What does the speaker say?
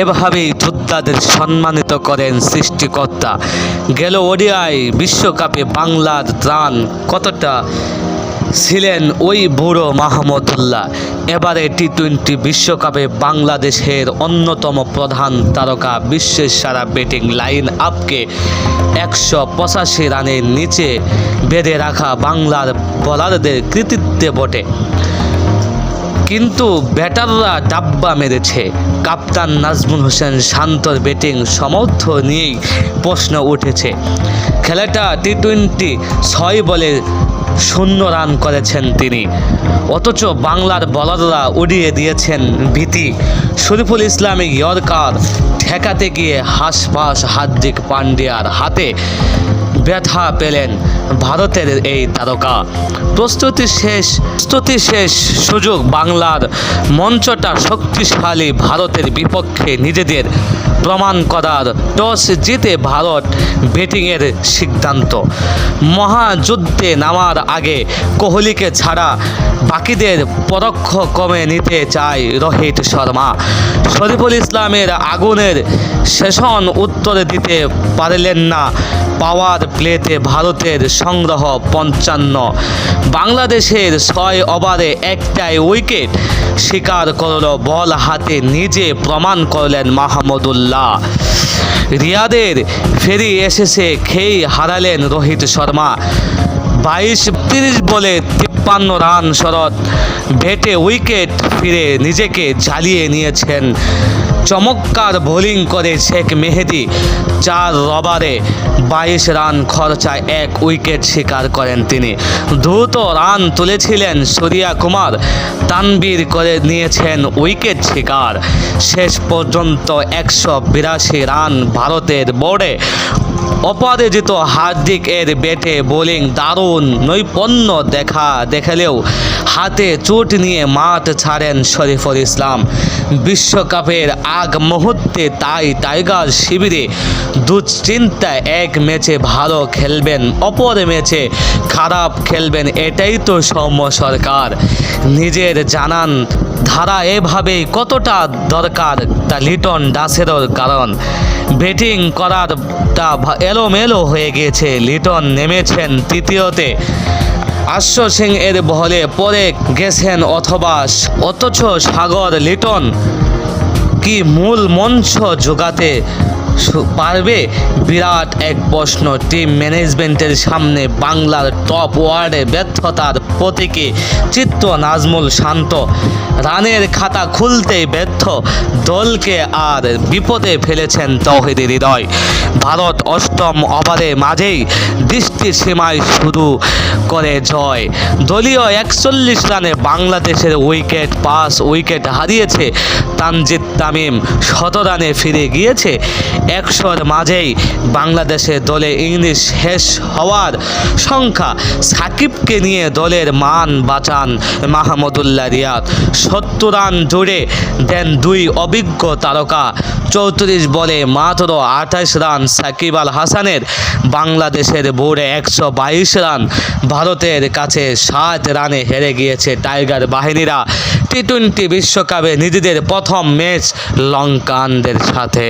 এভাবেই যোদ্ধাদের সম্মানিত করেন সৃষ্টিকর্তা। গেল ওডিআই বিশ্বকাপে বাংলার ত্রাণ কতটা ছিলেন ওই বুড়ো মাহমুদুল্লাহ। এবারে টি-20 বিশ্বকাপে বাংলাদেশের অন্যতম প্রধান তারকা বিশ্বের সেরা ব্যাটিং লাইন আপকে 185 রানের নিচে বেঁধে রাখা বাংলার বোলারদের কৃতিত্বে বটে, কিন্তু ব্যাটাররা ডাব্বা মেরেছে। কাপ্তান নাজমুল হোসেন শান্তর ব্যাটিং সামর্থ্য নিয়েই প্রশ্ন উঠেছে। খেলাটা টি-20, 6 বলে 0 রান করেছেন তিনি, অথচ বাংলার বোলাররা উড়িয়ে দিয়েছেন ভীতি। শরীফুল ইসলামের ইয়র্কার ঠেকাতে গিয়ে হাঁসফাঁস হার্দিক পান্ডিয়ার হাতে ব্যথা পেলেন ভারতের এই তারকা। প্রস্তুতি শেষ সুযোগ বাংলার মঞ্চটা শক্তিশালী ভারতের বিপক্ষে নিজেদের প্রমাণ করার। টস জিতে ভারত ব্যাটিংয়ের সিদ্ধান্ত। মহাযুদ্ধে নামার আগে কোহলিকে ছাড়া বাকিদের পরোক্ষ কমে নিতে চায় রোহিত শর্মা। শরীফুল ইসলামের আগুনের সেশন উত্তর দিতে পারলেন না। পাওয়ার প্লেতে ভারতের সংগ্রহ 55। বাংলাদেশের 6 ওভারে একটাই উইকেট শিকার করল বল হাতে নিজে প্রমাণ করলেন মাহমুদুল্লাহ। রিয়াদের ফেরি এসেছে খেই হারালেন রোহিত শর্মা। 22-30 বলে 53 রান শরৎ ব্যাটে উইকেট ফিরে নিজেকে ঝালিয়ে নিয়েছেন। চমৎকার বোলিং করে শেখ মেহেদী 4 ওভারে 22 রান খরচায় 1 উইকেট শিকার করেন তিনি। দ্রুত রান তুলেছিলেন সূর্যা কুমার, তানবীর করে নিয়েছেন উইকেট শিকার। শেষ পর্যন্ত 182 রান ভারতের বোর্ডে। অপরাজিত হার্দিক এর ব্যাটে বোলিং দারুণ নৈপুণ্য দেখালেও হাতে চোট নিয়ে মাঠ ছাড়েন শরীফুল ইসলাম। বিশ্বকাপের আগ মুহূর্তে তাই টাইগার শিবিরে দুশ্চিন্তা, এক ম্যাচে ভালো খেলবেন, অপর ম্যাচে খারাপ খেলবেন, এটাই তো সৌম্য সরকার নিজের জানান। ধারা এভাবেই কতটা দরকার তা লিটন দাসেরও কারণ। ব্যাটিং করারটা এলোমেলো হয়ে গিয়েছে। লিটন নেমেছেন তৃতীয়তে, আশ্ব সিং এর বলে পড়ে গেছেন অথচ সাগর লিটন কি মূল মঞ্চ জোগাতে পারবে? বিরাট এক প্রশ্ন। টিম ম্যানেজমেন্টের সামনে বাংলার টপ ওয়ার্ডে ব্যর্থতার প্রতীকী চিত্র নাজমুল শান্ত। রানের খাতা খুলতেই ব্যর্থ দলকে আর বিপদে ফেলেছেন তৌহিদ হৃদয়। ভারত 8ম ওভারে মাঝেই দৃষ্টি সীমায় শুরু করে জয়। দলীয় 41 রানে বাংলাদেশের 5 উইকেট হারিয়েছে তানজিদ তামিম, 17 রানে ফিরে গিয়েছে 100-র মাঝেই বাংলাদেশের দলে ইংলিশ শেষ হওয়ার সংখ্যা। সাকিবকে নিয়ে দলের মান বাঁচান মাহমুদুল্লাহ রিয়াদ। 70 রান জুড়ে দেন 2 অভিজ্ঞ তারকা। 34 বলে মাত্র 28 রান সাকিব আল হাসানের। বাংলাদেশের বোর্ডে 122 রান। ভারতের কাছে 7 রানে হেরে গিয়েছে টাইগার বাহিনীরা টি-20 বিশ্বকাপে নিজেদের প্রথম ম্যাচ লঙ্কানদের সাথে।